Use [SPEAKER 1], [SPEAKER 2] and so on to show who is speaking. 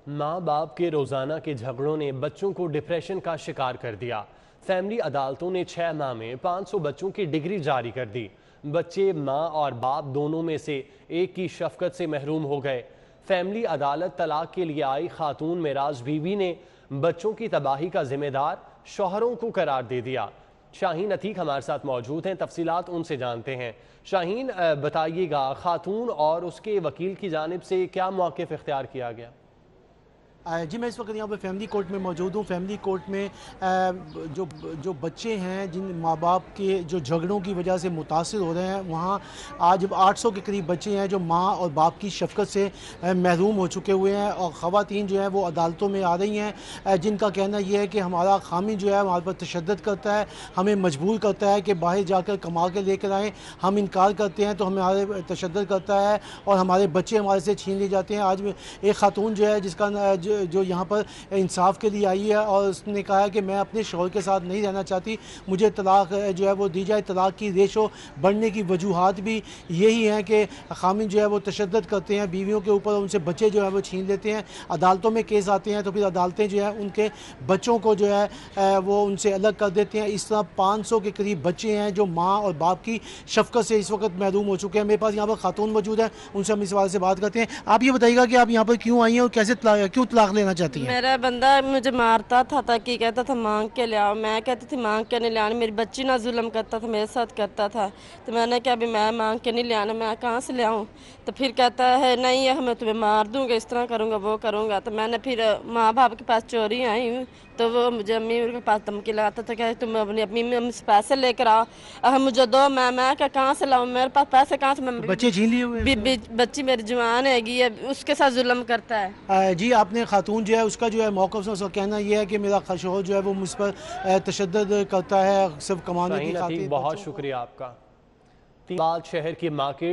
[SPEAKER 1] माँ बाप के रोजाना के झगड़ों ने बच्चों को डिप्रेशन का शिकार कर दिया। फैमिली अदालतों ने 6 माह में 500 बच्चों की डिग्री जारी कर दी। बच्चे माँ और बाप दोनों में से एक की शफकत से महरूम हो गए। फैमिली अदालत तलाक के लिए आई खातून मेराज बीवी ने बच्चों की तबाही का जिम्मेदार शौहरों को करार दे दिया। शाहीन अतीक हमारे साथ मौजूद हैं, तफसीलात उनसे जानते हैं। शाहीन, बताइएगा, खातून और उसके वकील की जानिब से क्या मौक़िफ़ इख्तियार किया गया?
[SPEAKER 2] जी, मैं इस वक्त यहाँ पर फैमिली कोर्ट में मौजूद हूँ। फैमिली कोर्ट में जो जो बच्चे हैं जिन माँ बाप के जो झगड़ों की वजह से मुतासिर हो रहे हैं, वहाँ आज 800 के करीब बच्चे हैं जो माँ और बाप की शफकत से महरूम हो चुके हुए हैं। और ख़वातीन जो हैं वो अदालतों में आ रही हैं, जिनका कहना यह है कि हमारा खामी जो है हमारे पर तशद्दुद करता है, हमें मजबूर करता है कि बाहर जाकर कमा के लेकर आएँ। हम इनकार करते हैं तो हमारे तशद्दुद करता है और हमारे बच्चे हमारे से छीन लिए जाते हैं। आज एक खातून जो है जिसका जो यहाँ पर इंसाफ के लिए आई है और उसने कहा है कि मैं अपने शौहर के साथ नहीं रहना चाहती, मुझे तलाक जो है वो दी जाए। तलाक की रेशो बढ़ने की वजूहात भी यही हैं कि खामिन जो है वो तशद्दुद करते हैं बीवियों के ऊपर, उनसे बच्चे जो है वो छीन लेते हैं। अदालतों में केस आते हैं तो फिर अदालतें जो है उनके बच्चों को जो है वो उनसे अलग कर देते हैं। इस तरह 500 के करीब बच्चे हैं जो माँ और बाप की शफकत से इस वक्त महरूम हो चुके हैं। मेरे पास यहाँ पर खातून मौजूद है, उनसे हम इस सवाल से बात करते हैं। आप ये बताइएगा कि आप यहाँ पर क्यों आई हैं और कैसे क्यों तलाक लेना चाहती हैं?
[SPEAKER 3] मेरा बंदा मुझे मारता था ताकि कहता था मांग के ले आओ, मैं कहती थी मांग के नहीं ले आना। मेरी बच्ची ना जुल्म करता था, मेरे साथ करता था। तो मैंने कहा अभी मैं मांग के नहीं ले आना, मैं कहाँ से ले आऊँ? तो फिर कहता है नहीं है, मैं तुम्हें मार दूँगा, इस तरह करूँगा वो करूँगा। तो मैंने फिर माँ बाप के पास चोरी आई हूँ तो वो मुझे अम्मी के पास धमकी लगाता था कि तुम अपनी अम्मी से पैसे लेकर आओ, अब मुझे दो। मैं क्या कहाँ से लाऊँ, मेरे पास पैसे कहाँ से? मैं
[SPEAKER 2] बच्चे छीन लिए हुए हैं?
[SPEAKER 3] बच्ची मेरी जवान हैगी है, उसके साथ जुल्म करता है।
[SPEAKER 2] जी, आपने खातून जो है उसका जो है मौक़िफ़ उसका कहना यह है कि मेरा शौहर जो है वो मुझ पर तशद्दुद करता है सिर्फ कमाने की खातिर।
[SPEAKER 1] बहुत शुक्रिया आपका। शहर की मार्केट